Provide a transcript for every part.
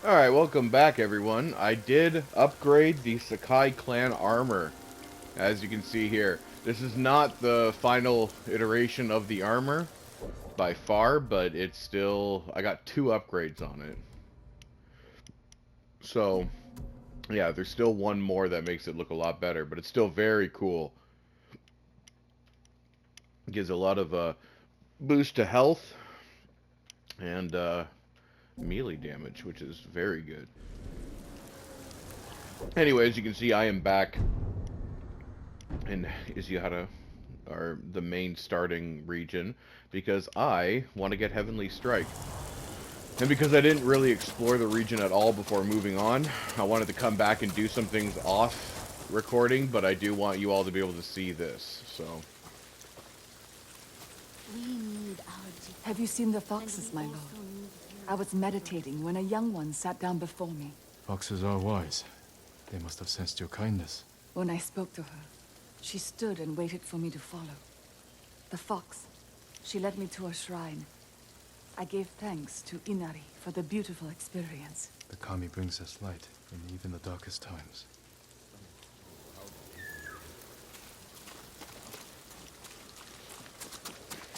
Alright, welcome back everyone. I did upgrade the Sakai clan armor, as you can see here. This is not the final iteration of the armor, by far, but it's still... I got 2 upgrades on it. So, yeah, there's still one more that makes it look a lot better, but it's still very cool. It gives a lot of boost to health and melee damage, which is very good. Anyway, as you can see, I am back in Izihara, or the main starting region, because I want to get Heavenly Strike. And because I didn't really explore the region at all before moving on, I wanted to come back and do some things off recording, but I do want you all to be able to see this, so... Have you seen the foxes, my lord? I was meditating when a young one sat down before me. Foxes are wise. They must have sensed your kindness. When I spoke to her, she stood and waited for me to follow. The fox, she led me to a shrine. I gave thanks to Inari for the beautiful experience. The kami brings us light in even the darkest times.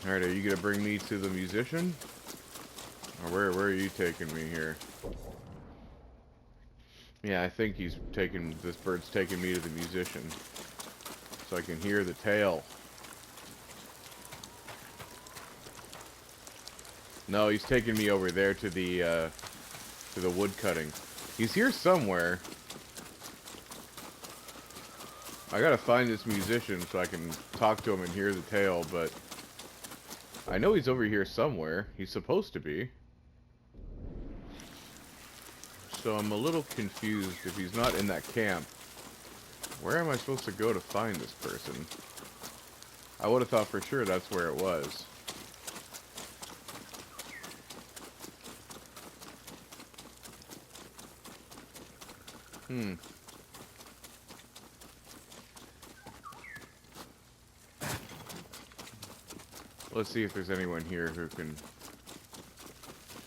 Alright, are you gonna bring me to the musician? Or where are you taking me here? Yeah, I think this bird's taking me to the musician. So I can hear the tale. No, he's taking me over there to the wood cutting. He's here somewhere. I gotta find this musician so I can talk to him and hear the tale, but I know he's over here somewhere. He's supposed to be. So I'm a little confused if he's not in that camp. Where am I supposed to go to find this person? I would have thought for sure that's where it was. Let's see if there's anyone here who can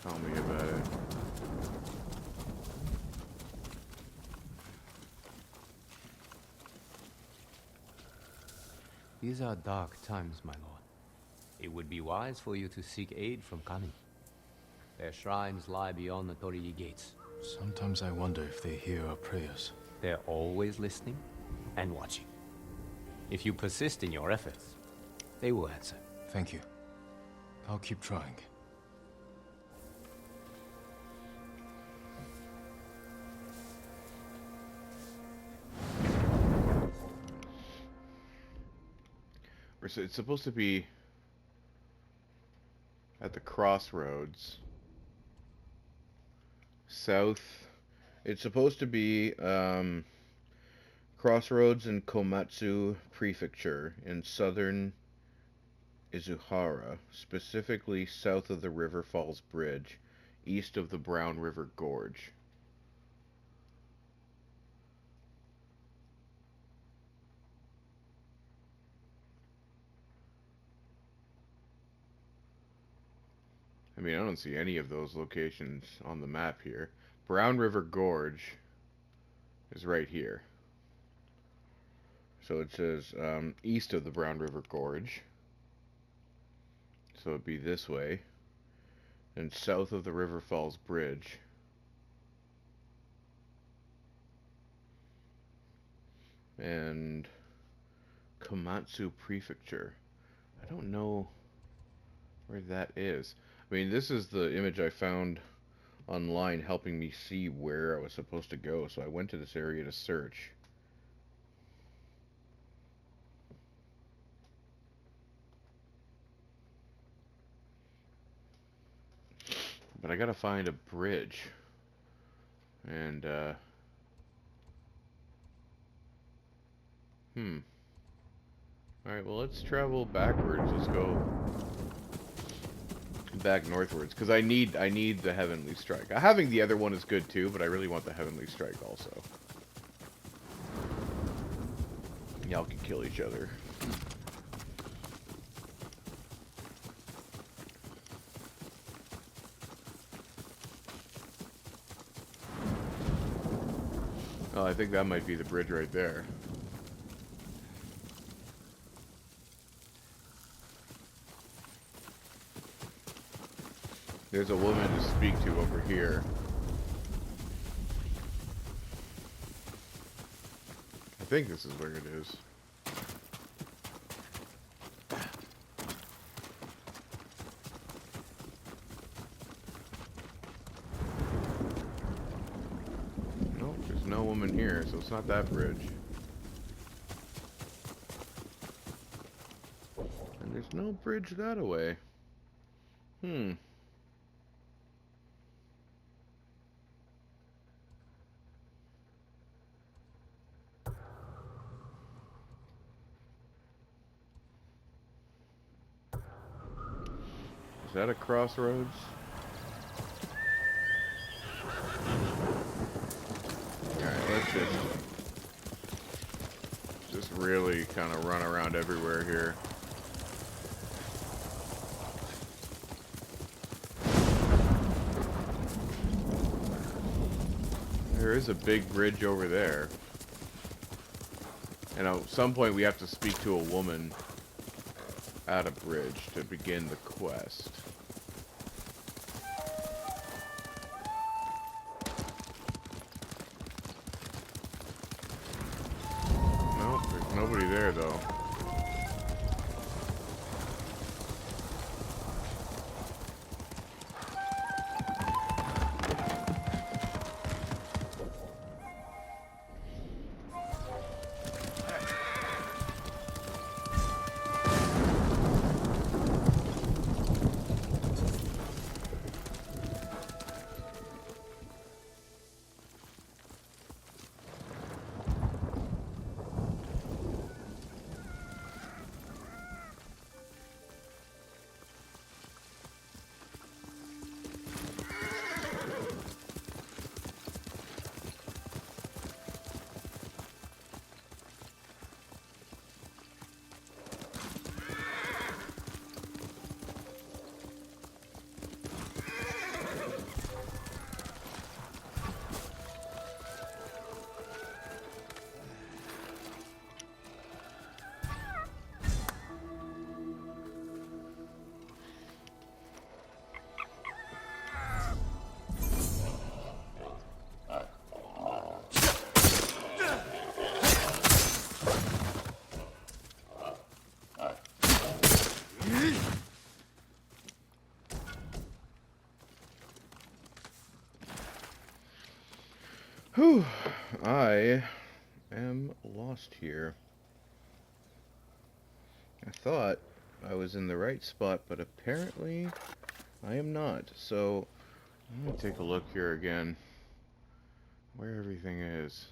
tell me about it. These are dark times, my lord. It would be wise for you to seek aid from kami. Their shrines lie beyond the Torii gates. Sometimes I wonder if they hear our prayers. They're always listening and watching. If you persist in your efforts, they will answer. Thank you. I'll keep trying. It's supposed to be at the crossroads. South. It's supposed to be crossroads in Komatsu Prefecture in southern Izuhara, specifically south of the River Falls Bridge, east of the Brown River Gorge. I mean, I don't see any of those locations on the map here. Brown River Gorge is right here. So it says east of the Brown River Gorge. So it'd be this way. And south of the River Falls Bridge. And Komatsu Prefecture. I don't know where that is. I mean, this is the image I found online helping me see where I was supposed to go, so I went to this area to search. But I gotta find a bridge. And, Alright, well, let's travel backwards. Let's go back northwards, because I need the Heavenly Strike. Having the other one is good too, but I really want the Heavenly Strike also. Y'all can kill each other. Oh, I think that might be the bridge right there. There's a woman to speak to over here. I think this is where it is. Nope, there's no woman here, so it's not that bridge. And there's no bridge that way. Hmm. Is that a crossroads? Alright, let's just really kind of run around everywhere here. There is a big bridge over there. And at some point we have to speak to a woman at a bridge to begin the quest. Nope, there's nobody there though. Whew, I am lost here. I thought I was in the right spot, but apparently I am not. So, I'm gonna take a look here again. Where everything is.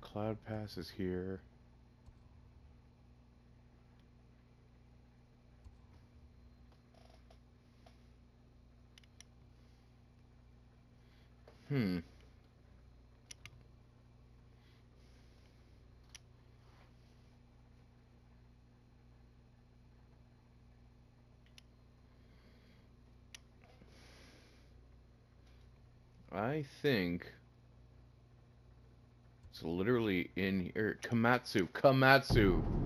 Cloud Pass is here. Hmm. I think it's literally in here. Kamatsu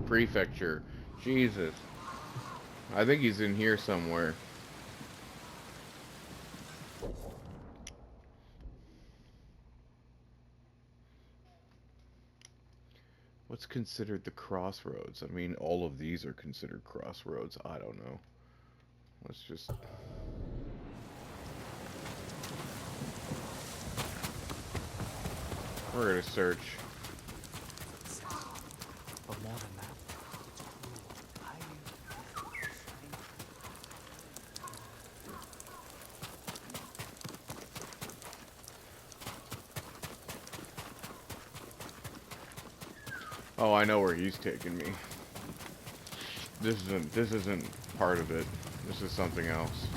Prefecture. Jesus. I think he's in here somewhere. What's considered the crossroads? I mean, all of these are considered crossroads. I don't know. Let's just... We're gonna search. But more than that, Oh, I know where he's taking me. This isn't part of it. This is something else.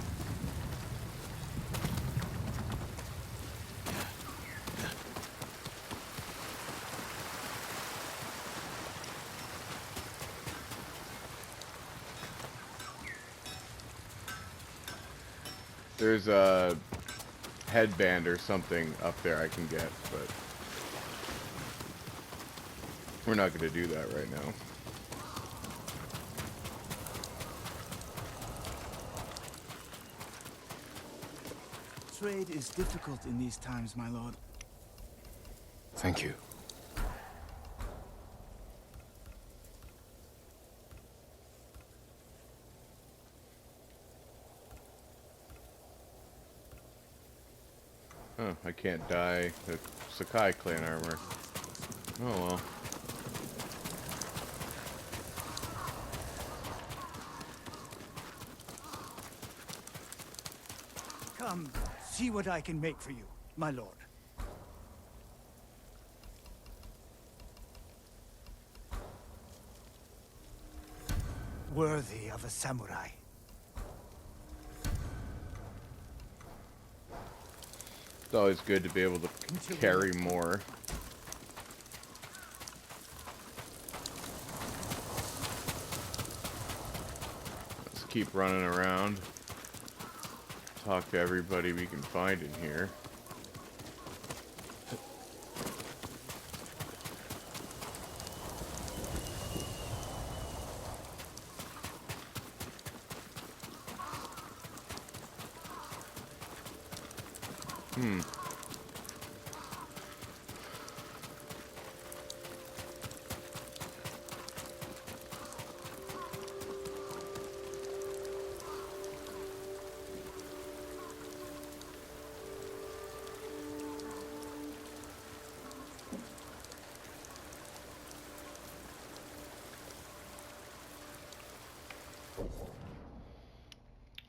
There's a headband or something up there I can get, but We're not going to do that right now. Trade is difficult in these times, my lord. Thank you. Oh, I can't dye the Sakai clan armor. Oh well. Come, see what I can make for you, my lord. Worthy of a samurai. It's always good to be able to carry more. Let's keep running around. Talk to everybody we can find in here.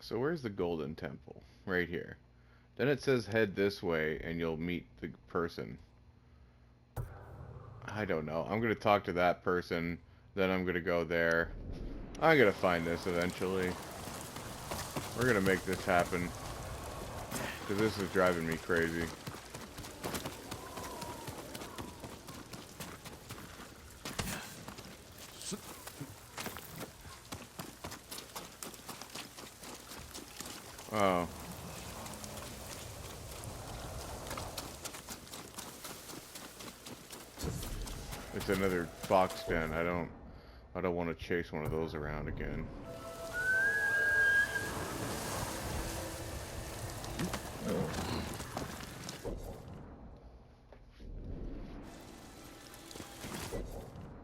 So where's the Golden Temple? Right here. Then it says head this way and you'll meet the person. I don't know. I'm going to talk to that person. Then I'm going to go there. I'm going to find this eventually. We're going to make this happen. Because this is driving me crazy. Oh. It's another fox den. I don't want to chase one of those around again.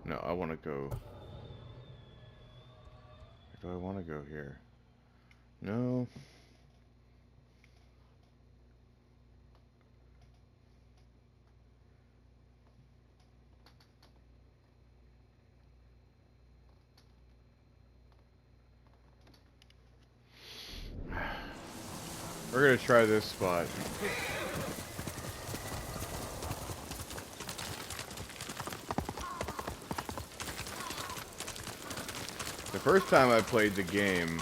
No, I want to go. Do I want to go here? No. We're gonna try this spot. The first time I played the game,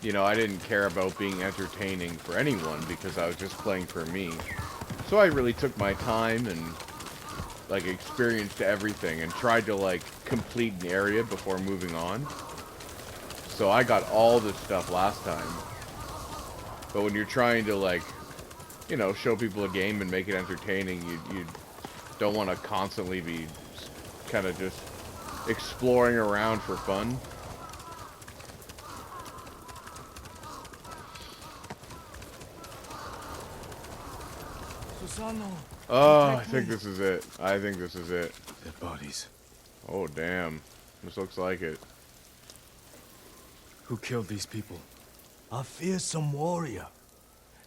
you know, I didn't care about being entertaining for anyone because I was just playing for me. So I really took my time and like experienced everything and tried to like complete an area before moving on. So I got all this stuff last time. But when you're trying to like, you know, show people a game and make it entertaining, you don't want to constantly be kind of just exploring around for fun. Oh, I think this is it. I think this is it. Their bodies. Oh, damn. This looks like it. Who killed these people? A fearsome warrior.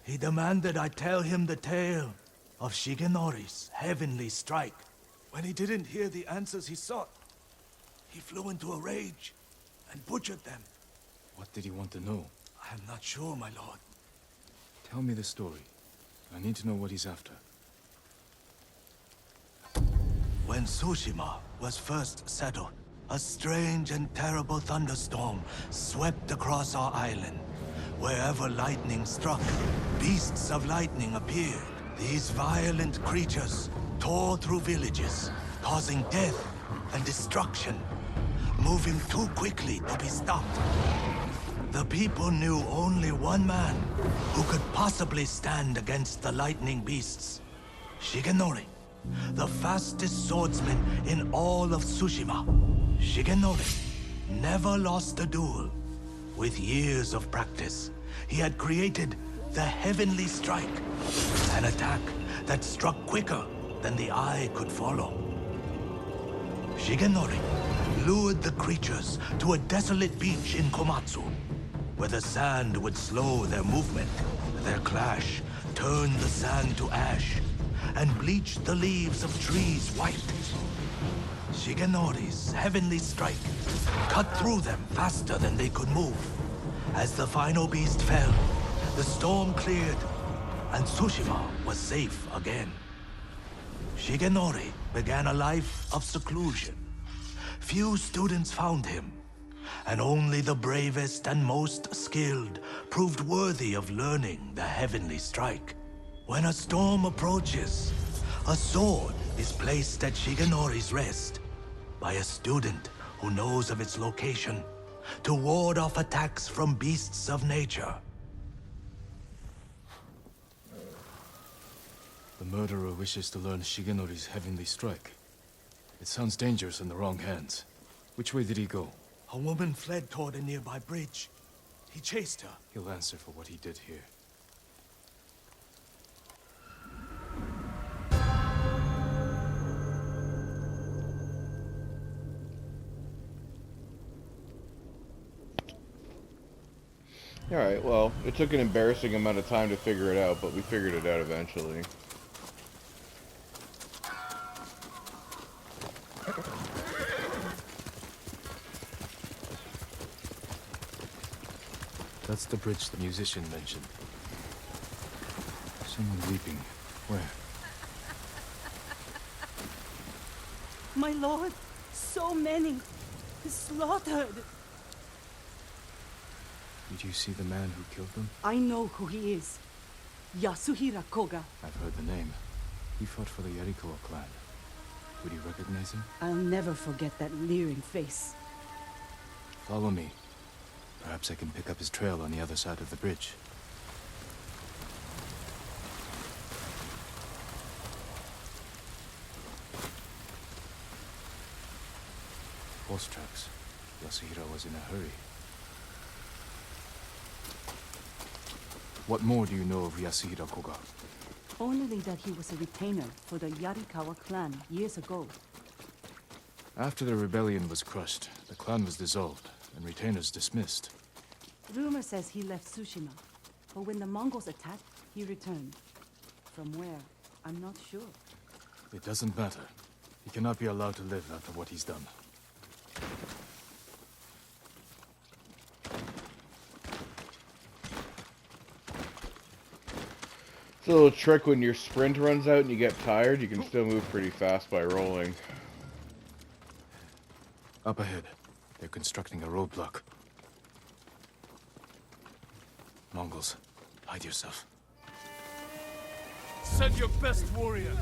He demanded I tell him the tale of Shigenori's heavenly strike. When he didn't hear the answers he sought, he flew into a rage and butchered them. What did he want to know? I am not sure, my lord. Tell me the story. I need to know what he's after. When Tsushima was first settled, a strange and terrible thunderstorm swept across our island. Wherever lightning struck, beasts of lightning appeared. These violent creatures tore through villages, causing death and destruction, moving too quickly to be stopped. The people knew only one man who could possibly stand against the lightning beasts. Shigenori. the fastest swordsman in all of Tsushima. Shigenori never lost a duel. With years of practice, he had created the Heavenly Strike, an attack that struck quicker than the eye could follow. Shigenori lured the creatures to a desolate beach in Komatsu, where the sand would slow their movement. Their clash turned the sand to ash and bleached the leaves of trees white. Shigenori's Heavenly Strike cut through them faster than they could move. As the final beast fell, the storm cleared, and Tsushima was safe again. Shigenori began a life of seclusion. Few students found him, and only the bravest and most skilled proved worthy of learning the Heavenly Strike. When a storm approaches, a sword is placed at Shigenori's rest by a student who knows of its location to ward off attacks from beasts of nature. The murderer wishes to learn Shigenori's Heavenly Strike. It sounds dangerous in the wrong hands. Which way did he go? A woman fled toward a nearby bridge. He chased her. He'll answer for what he did here. Alright, well, it took an embarrassing amount of time to figure it out, but we figured it out eventually. That's the bridge the musician mentioned. Someone weeping. Where? My lord, so many. Slaughtered. Did you see the man who killed them? I know who he is. Yasuhira Koga. I've heard the name. He fought for the Yarikawa clan. Would you recognize him? I'll never forget that leering face. Follow me. Perhaps I can pick up his trail on the other side of the bridge. Horse tracks. Yasuhira was in a hurry. What more do you know of Yasuhira Koga? Only that he was a retainer for the Yarikawa clan years ago. After the rebellion was crushed, the clan was dissolved, and retainers dismissed. Rumor says he left Tsushima, but when the Mongols attacked, he returned. From where? I'm not sure. It doesn't matter. He cannot be allowed to live after what he's done. It's a little trick when your sprint runs out and you get tired, you can still move pretty fast by rolling. Up ahead. They're constructing a roadblock. Mongols, hide yourself. Send your best warrior.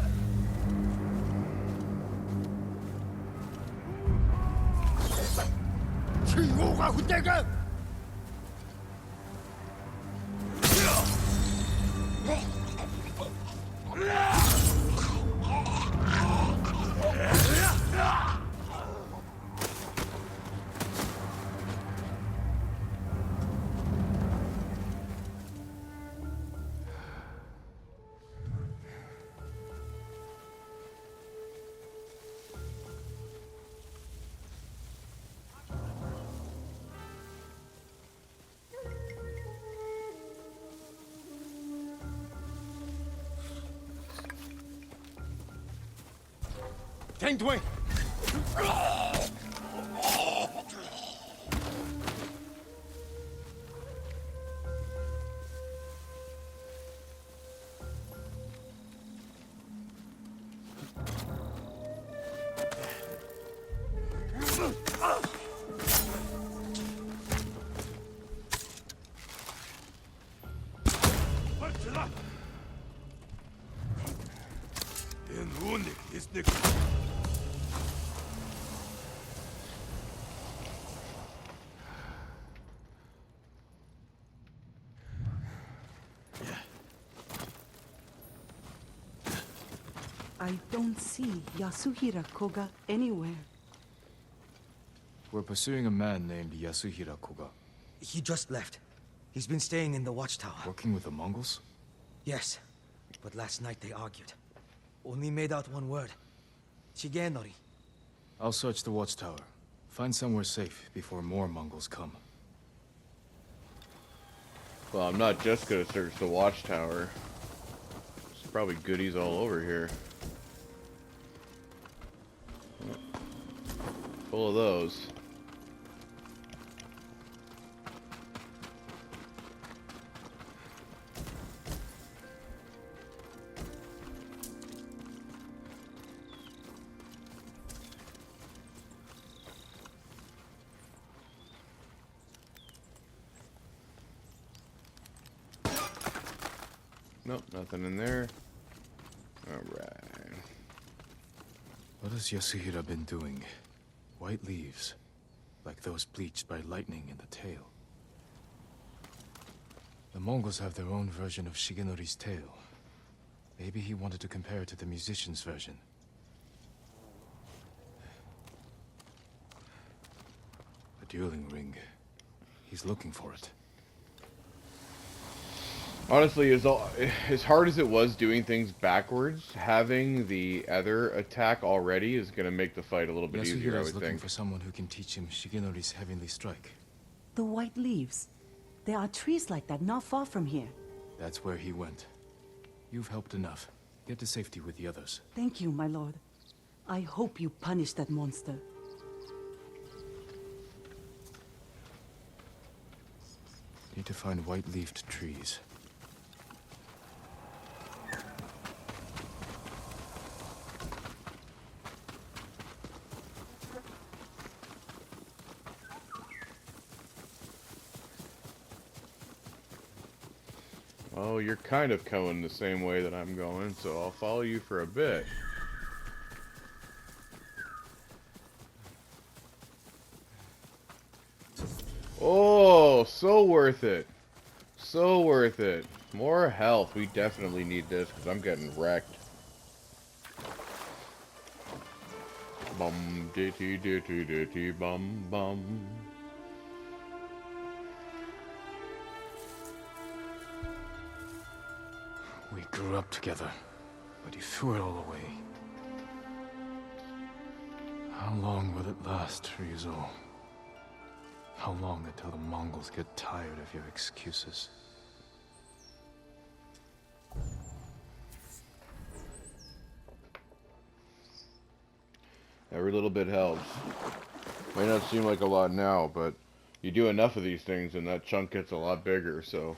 Tangdway! I don't see Yasuhira Koga anywhere. We're pursuing a man named Yasuhira Koga. He just left. He's been staying in the watchtower. Working with the Mongols? Yes, but last night they argued. Only made out one word. Shigenori. I'll search the watchtower. Find somewhere safe before more Mongols come. Well, I'm not just gonna search the watchtower. There's probably goodies all over here. Full of those. Nope, nothing in there. Alright. What has Yasuhira been doing? White leaves, like those bleached by lightning in the tail. The Mongols have their own version of Shigenori's tale. Maybe he wanted to compare it to the musician's version. A dueling ring. He's looking for it. Honestly, as hard as it was doing things backwards, having the other attack already is going to make the fight a little bit easier, I Yasuhira is would looking think. for someone who can teach him Shigenori's heavenly strike. The white leaves. There are trees like that not far from here. That's where he went. You've helped enough. Get to safety with the others. Thank you, my lord. I hope you punish that monster. Need to find white-leafed trees. Oh, you're kind of going the same way that I'm going, so I'll follow you for a bit. Oh, so worth it. So worth it. More health. We definitely need this because I'm getting wrecked. Bum ditty ditty ditty bum bum. We grew up together, but he threw it all away. How long will it last, Ryuzo? How long until the Mongols get tired of your excuses? Every little bit helps. Might not seem like a lot now, but you do enough of these things and that chunk gets a lot bigger, so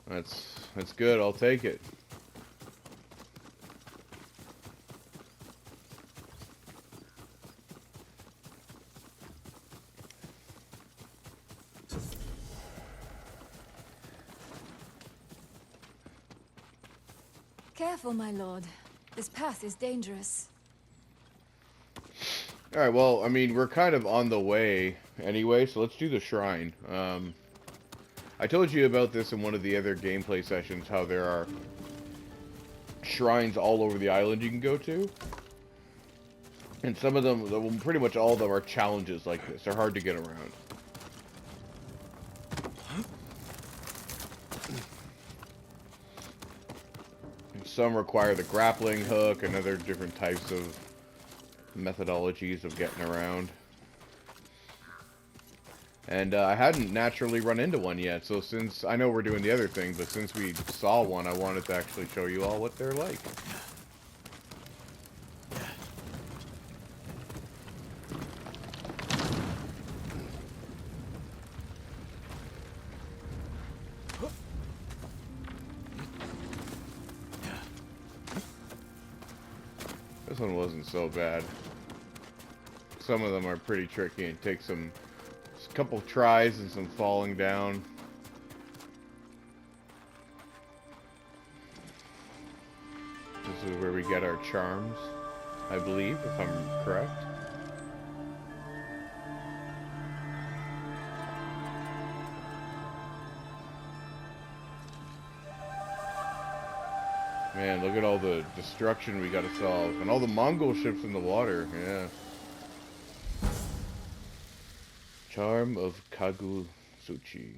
that's good. I'll take it. Careful, my lord. This path is dangerous. Alright, well, I mean, we're kind of on the way anyway, so let's do the shrine. I told you about this in one of the other gameplay sessions, how there are shrines all over the island you can go to. And some of them, well, pretty much all of them are challenges like this. They're hard to get around. And some require the grappling hook and other different types of methodologies of getting around. And I hadn't naturally run into one yet, so since I know we're doing the other thing, but since we saw one, I wanted to actually show you all what they're like. This one wasn't so bad. Some of them are pretty tricky and take some a couple tries and some falling down. This is where we get our charms, I believe, if I'm correct. Man, look at all the destruction we gotta solve. And all the Mongol ships in the water, yeah. Charm of Kagutsuchi.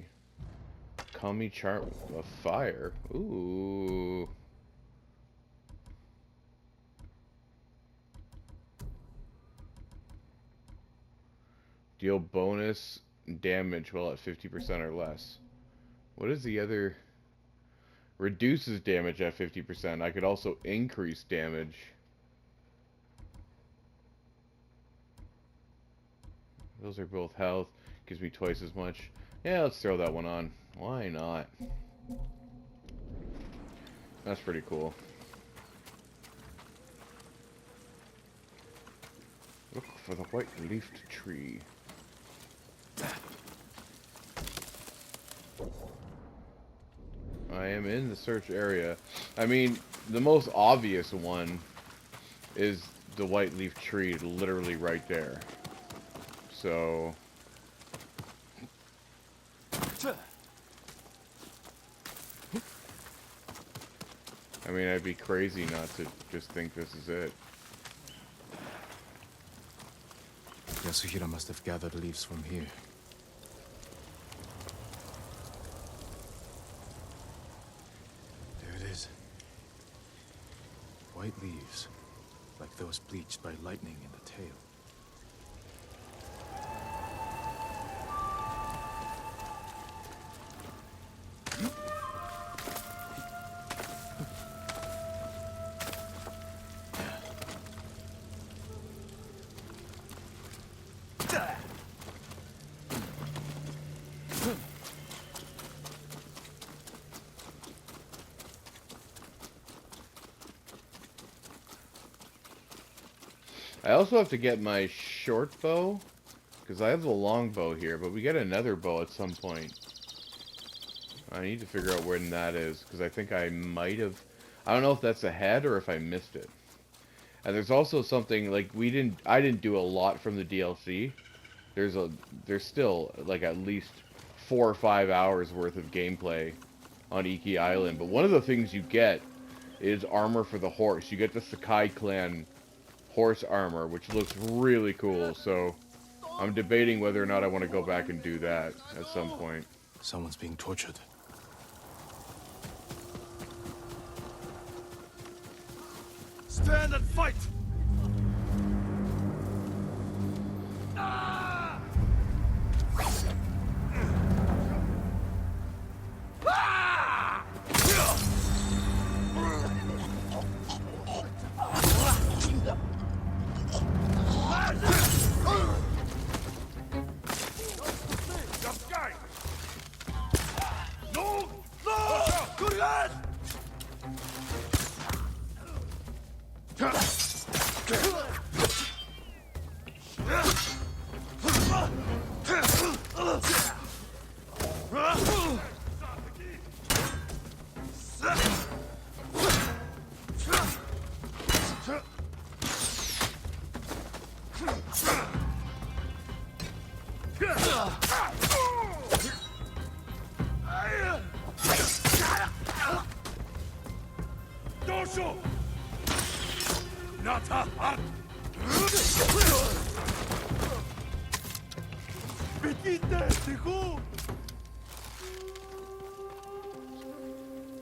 Kami charm of fire. Ooh. Deal bonus damage while at 50% or less. What is the other? Reduces damage at 50%. I could also increase damage. Those are both health. Gives me twice as much. Yeah, let's throw that one on. Why not? That's pretty cool. Look for the white-leafed tree. I am in the search area. I mean, the most obvious one is the white-leaf tree, literally right there. So... I mean, I'd be crazy not to just think this is it. Yasuhira must have gathered leaves from here. There it is. White leaves, like those bleached by lightning in the tail. I also have to get my short bow, because I have the long bow here, but we get another bow at some point. I need to figure out when that is, because I think I might have... I don't know if that's ahead or if I missed it. And there's also something, like, I didn't do a lot from the DLC. There's still, like, at least 4 or 5 hours worth of gameplay on Iki Island. But one of the things you get is armor for the horse. You get the Sakai clan horse armor, which looks really cool, so I'm debating whether or not I want to go back and do that at some point. Someone's being tortured. Stand and fight!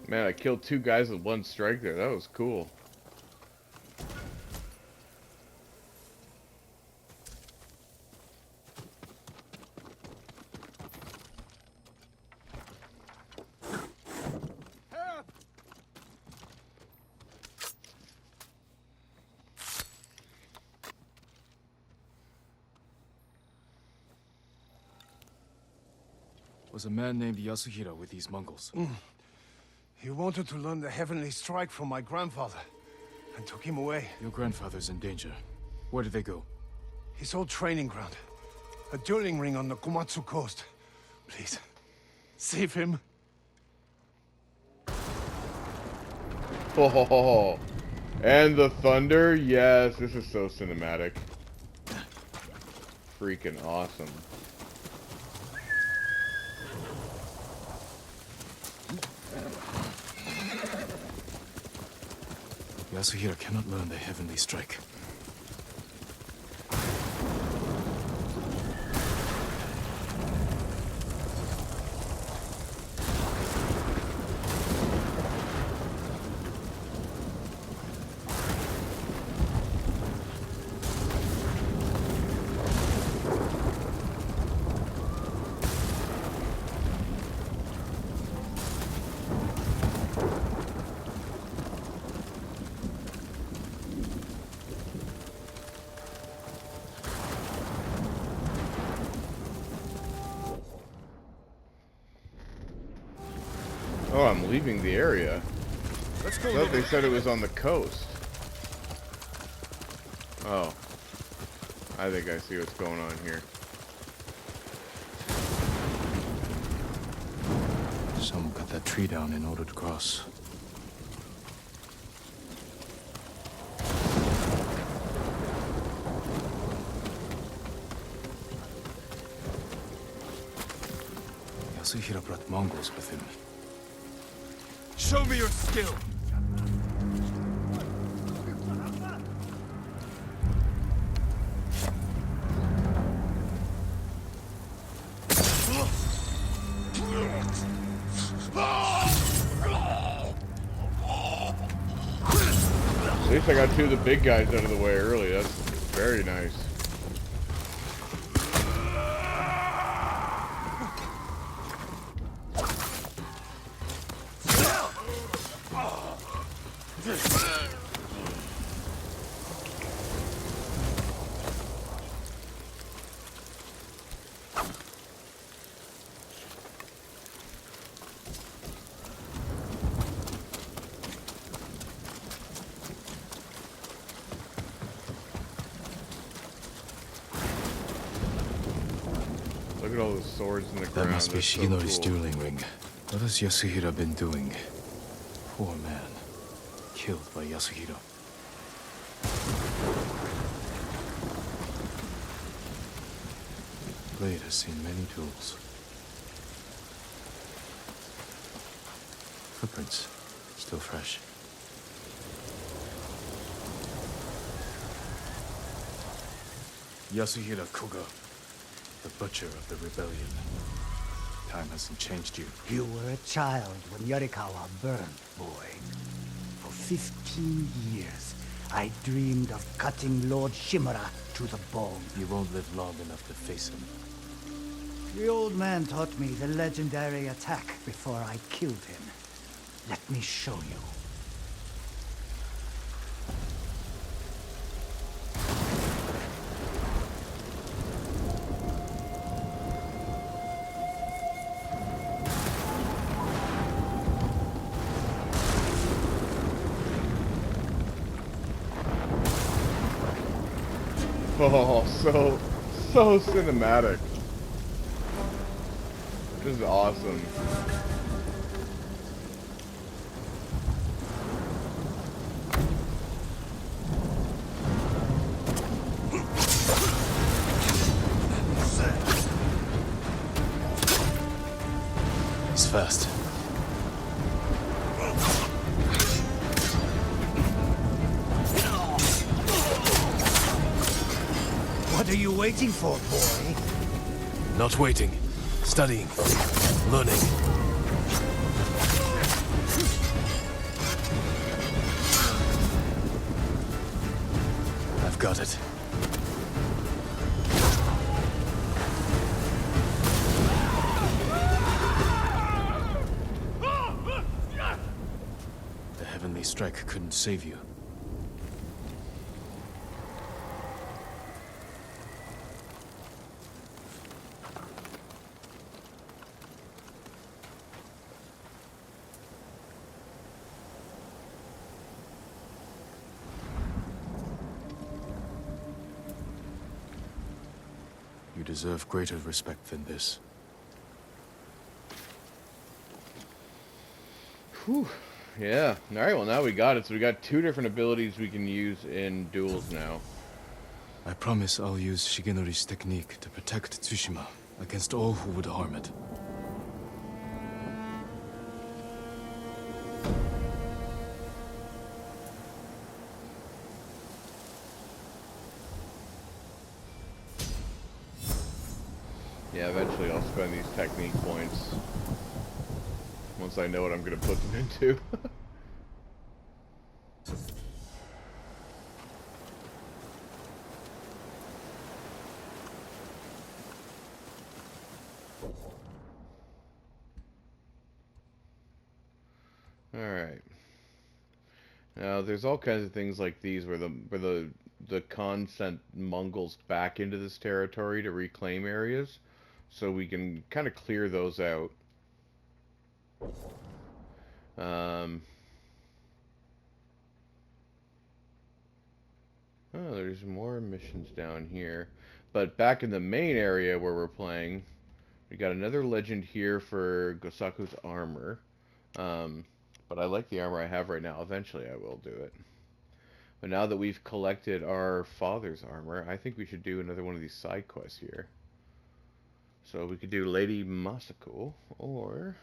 Man, I killed 2 guys with 1 strike there. That was cool. Was a man named Yasuhira with these Mongols. He wanted to learn the heavenly strike from my grandfather, and took him away. Your grandfather's in danger. Where did they go? His old training ground. A dueling ring on the Komatsu coast. Please, save him. Oh, and the thunder? Yes, this is so cinematic. Freaking awesome. Yasuhira cannot learn the heavenly strike. Oh, I'm leaving the area. Let's I go. thought they said it was on the coast. Oh. I think I see what's going on here. Some cut that tree down in order to cross. Yasuhira brought Mongols with him. Show me your skill. At least I got two of the big guys out of the way early. That's very nice. Look at all those swords in the ground. That must be That's so Shigenori's cool. dueling ring. What has Yasuhira been doing? Poor man. Killed by Yasuhira. Blade has seen many duels. Footprints. Still fresh. Yasuhira Koga. The butcher of the rebellion. Time hasn't changed you. You were a child when Yarikawa burned, boy. For 15 years, I dreamed of cutting Lord Shimura to the bone. You won't live long enough to face him. The old man taught me the legendary attack before I killed him. Let me show you. Oh, so cinematic. This is awesome. He's fast. What are you waiting for, boy? Not waiting. Studying. Learning. I've got it. The heavenly strike couldn't save you. You deserve greater respect than this. Whew. Yeah. Alright, well now we got it. So we got two different abilities we can use in duels now. I promise I'll use Shigenori's technique to protect Tsushima against all who would harm it. Yeah, eventually I'll spend these technique points. Once I know what I'm going to put them into. Alright. Now, there's all kinds of things like these where the Khan sent Mongols back into this territory to reclaim areas. So we can kind of clear those out. Oh, there's more missions down here. But back in the main area where we're playing, we got another legend here for Gosaku's armor. But I like the armor I have right now. Eventually I will do it. But now that we've collected our father's armor, I think we should do another one of these side quests here. So we could do Lady Masako, or...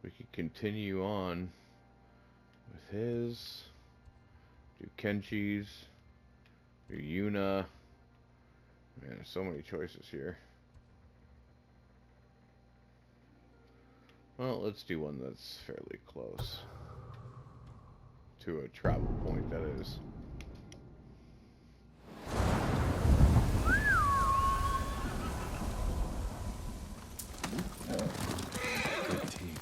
we could continue on with his... do Kenji's, do Yuna. Man, there's so many choices here. Well, let's do one that's fairly close to a travel point, that is. Good team.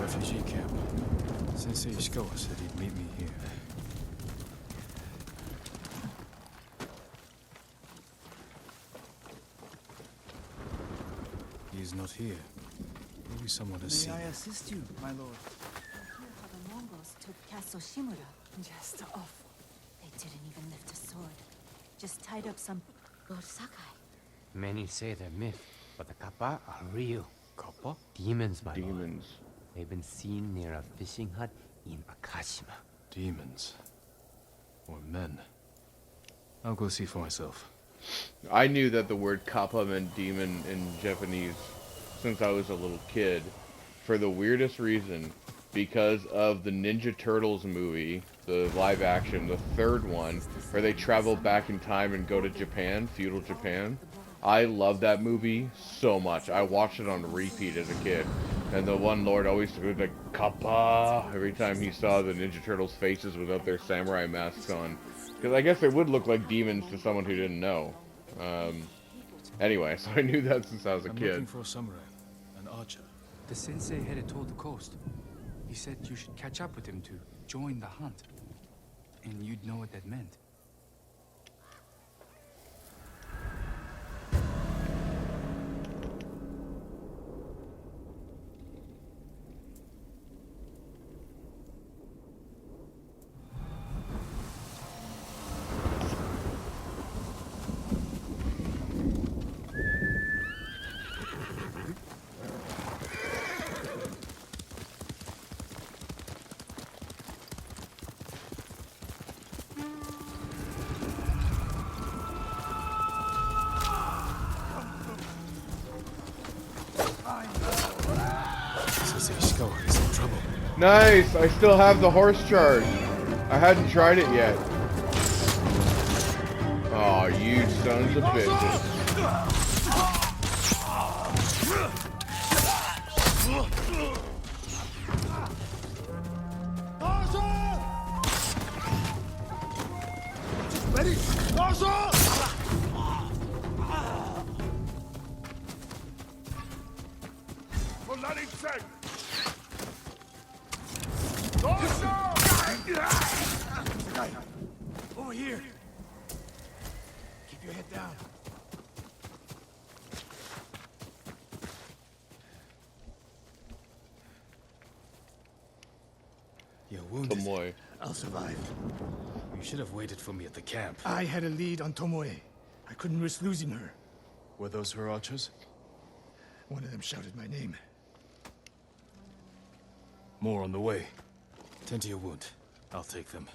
Refugee camp. Sensei Ishikawa said he'd meet me here. He is not here. Maybe someone has seen May I him. assist you, my lord? Hear how the Mongols took Castle Shimura. Just awful. They didn't even lift a sword. Just tied up some Lord Sakai. Many say they're myth, but the kappa are real. Kappa? Demons, my lord. Demons. They've been seen near a fishing hut in Akashima. Demons. Or men. I'll go see for myself. I knew that the word kappa meant demon in Japanese since I was a little kid, for the weirdest reason, because of the Ninja Turtles movie, the live action, the third one, where they travel back in time and go to Japan, feudal Japan. I love that movie so much. I watched it on repeat as a kid. And the one lord always would like kappa every time he saw the Ninja Turtles' faces without their samurai masks on. Because I guess they would look like demons to someone who didn't know. Anyway, so I knew that since I was a I'm kid. looking for a samurai, an archer. The sensei headed toward the coast. He said you should catch up with him to join the hunt. And you'd know what that meant. Sensei Ishikawa is in trouble. Nice! I still have the horse charge. I hadn't tried it yet. Oh, you sons of bitches. Ready? Over here. head down. You're wounded. Tamoe. I'll survive. You should have waited for me at the camp. I had a lead on Tamoe. I couldn't risk losing her. Were those her archers? One of them shouted my name. More on the way. Tend to your wound. I'll take them.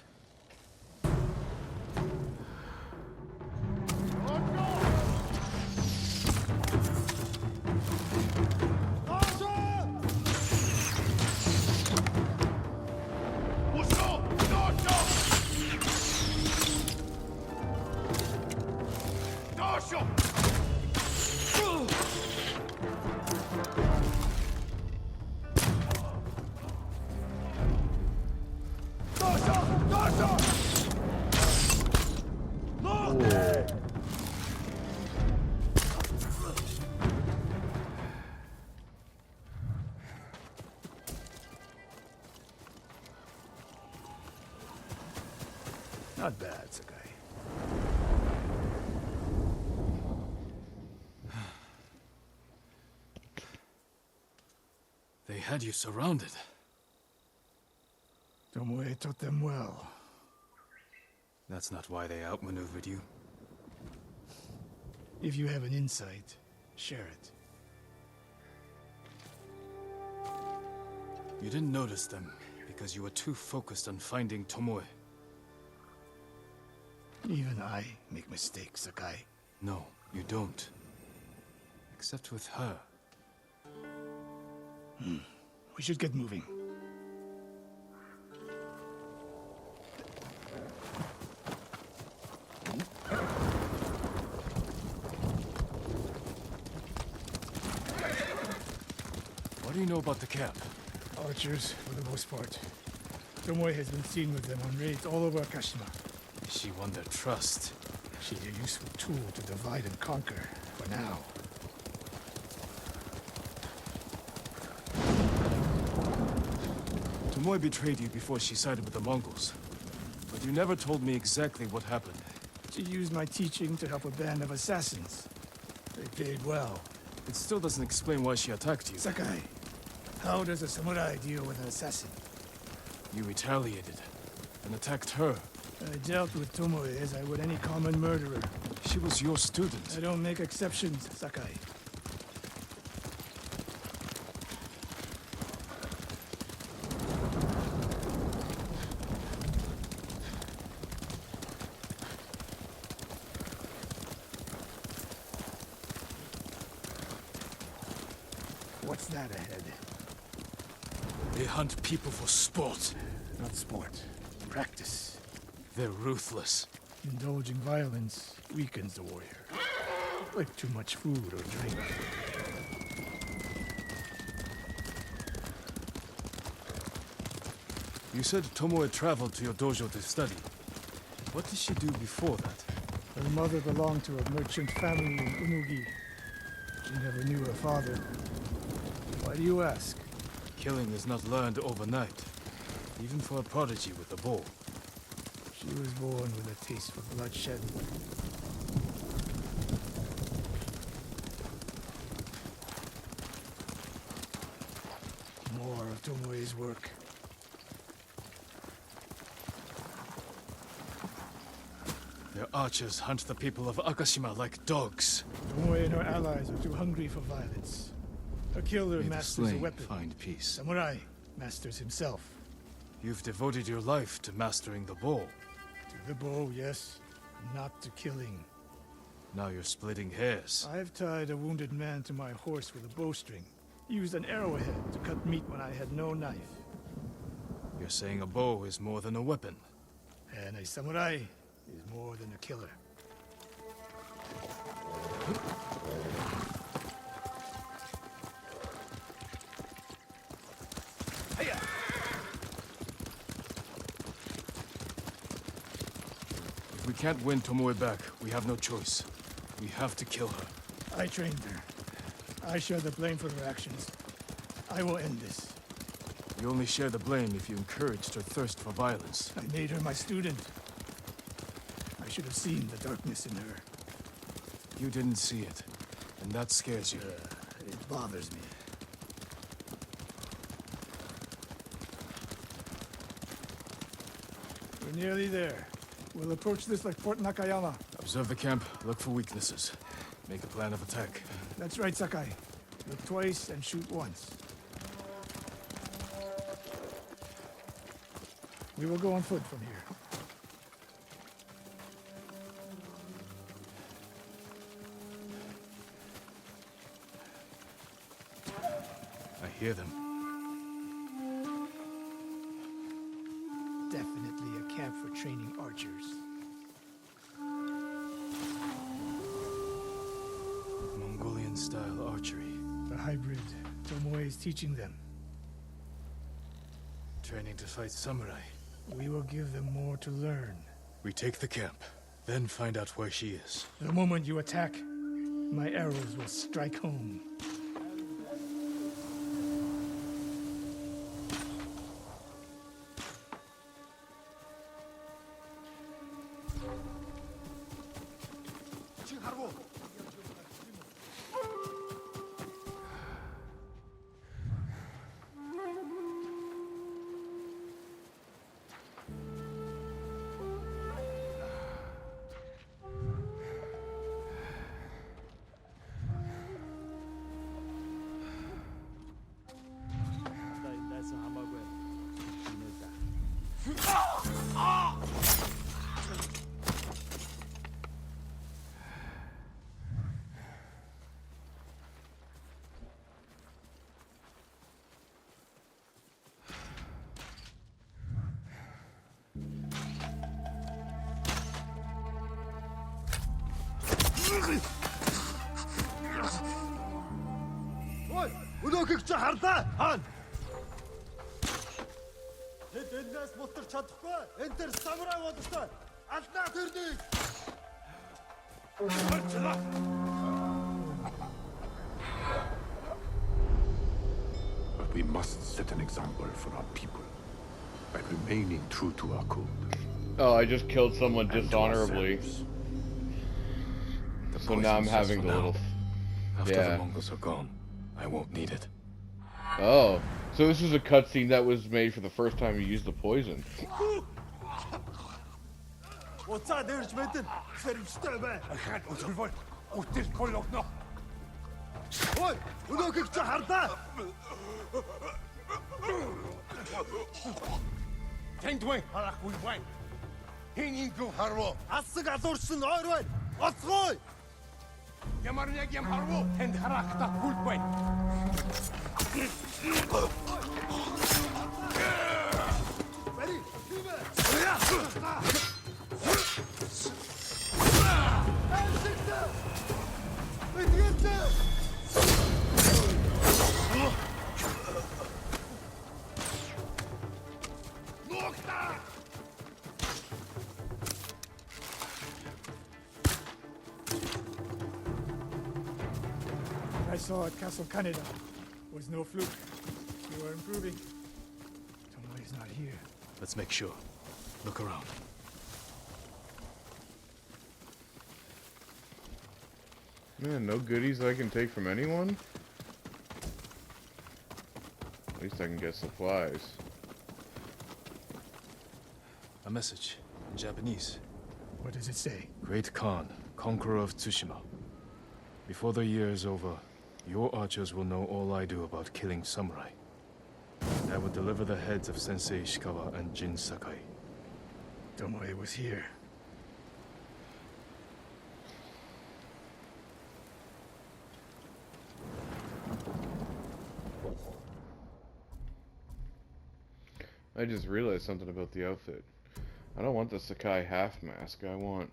Not bad, Sakai. They had you surrounded. Tamoe taught them well. That's not why they outmaneuvered you. If you have an insight, share it. You didn't notice them because you were too focused on finding Tamoe. Even I make mistakes, Sakai. No, you don't. Except with her. We should get moving. What do you know about the camp? Archers, for the most part. Tomoe has been seen with them on raids all over Akashima. She won their trust. She's a useful tool to divide and conquer, for now. Tamoe betrayed you before she sided with the Mongols. But you never told me exactly what happened. She used my teaching to help a band of assassins. They paid well. It still doesn't explain why she attacked you. Sakai, how does a samurai deal with an assassin? You retaliated and attacked her. I dealt with Tomoe as I would any common murderer. She was your student. I don't make exceptions, Sakai. What's that ahead? They hunt people for sport. Not sport. Practice. They're ruthless. Indulging violence weakens the warrior. Like too much food or drink. You said Tomoe traveled to your dojo to study. What did she do before that? Her mother belonged to a merchant family in Unugi. She never knew her father. Why do you ask? Killing is not learned overnight, even for a prodigy with a bow. She was born with a taste for bloodshed. More of Tomoe's work. Their archers hunt the people of Akashima like dogs. Tomoe and her allies are too hungry for violence. A killer May the masters a slain weapon. find peace. Samurai masters himself. You've devoted your life to mastering the bow. To the bow, yes. Not to killing. Now you're splitting hairs. I've tied a wounded man to my horse with a bowstring. Used an arrowhead to cut meat when I had no knife. You're saying a bow is more than a weapon. And a samurai is more than a killer. If we can't win Tomoe back, we have no choice. We have to kill her. I trained her. I share the blame for her actions. I will end this. You only share the blame if you encouraged her thirst for violence. I made her my student. I should have seen the darkness in her. You didn't see it, and that scares you. It bothers me. We're nearly there. We'll approach this like Fort Nakayama. Observe the camp, look for weaknesses. Make a plan of attack. That's right, Sakai. Look twice and shoot once. We will go on foot from here. I hear them. Definitely a camp for training archers. Mongolian-style archery. The hybrid Tamoe is teaching them. Training to fight samurai. We will give them more to learn. We take the camp, then find out where she is. The moment you attack, my arrows will strike home. Ой, өнөөхийг чи харлаа. Хаана? Тэд энэс мутар чадахгүй. Энд тэр самурай болтой. Алднаа тэрнийг. Харчлаа. But we must set an example for our people by remaining true to our code. Oh, I just killed someone dishonorably. So now I'm having the little... After the Mongols are gone, I won't need it. Oh, so this is a cutscene that was made for the first time you used the poison. Ямар нэг юм харвуу тэнд харахтаа хүлд байна. Бери, тиймээ. I saw at Castle Kaneda was no fluke. You are improving. Tomoe is not here. Let's make sure. Look around. Man, no goodies I can take from anyone? At least I can get supplies. A message in Japanese. What does it say? Great Khan, conqueror of Tsushima. Before the year is over, your archers will know all I do about killing samurai. And I will deliver the heads of Sensei Ishikawa and Jin Sakai. Tomoe was here. I just realized something about the outfit. I don't want the Sakai half mask. I want...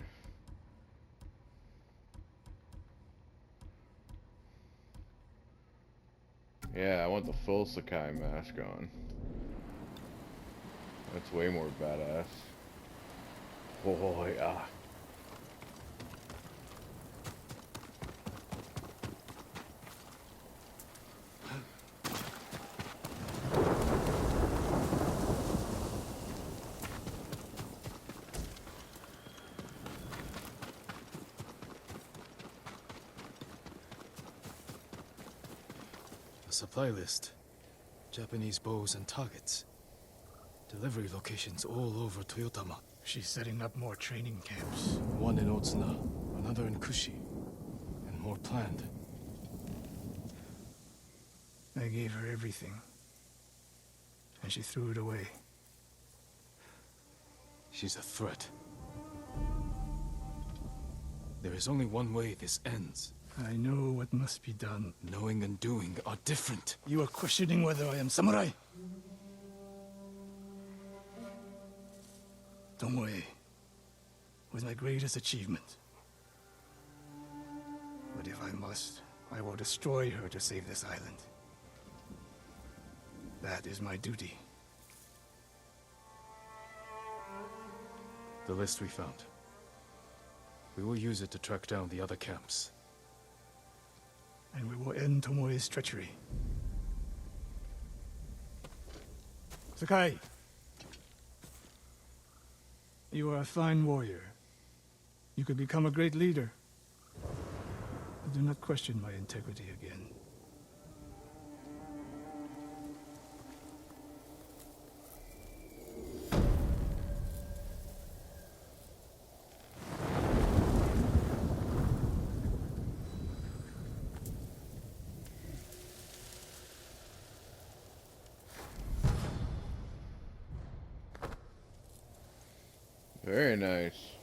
Yeah, I want the full Sakai mask on. That's way more badass. Oh, yeah. supply list. Japanese bows and targets. Delivery locations all over Toyotama. She's setting up more training camps. One in Otsuna, another in Kushi, and more planned. I gave her everything, and she threw it away. She's a threat. There is only one way this ends. I know what must be done. Knowing and doing are different. You are questioning whether I am samurai? Tamoe was my greatest achievement. But if I must, I will destroy her to save this island. That is my duty. The list we found. We will use it to track down the other camps. And we will end Tomoe's treachery. Sakai! You are a fine warrior. You could become a great leader. But do not question my integrity again. Very nice.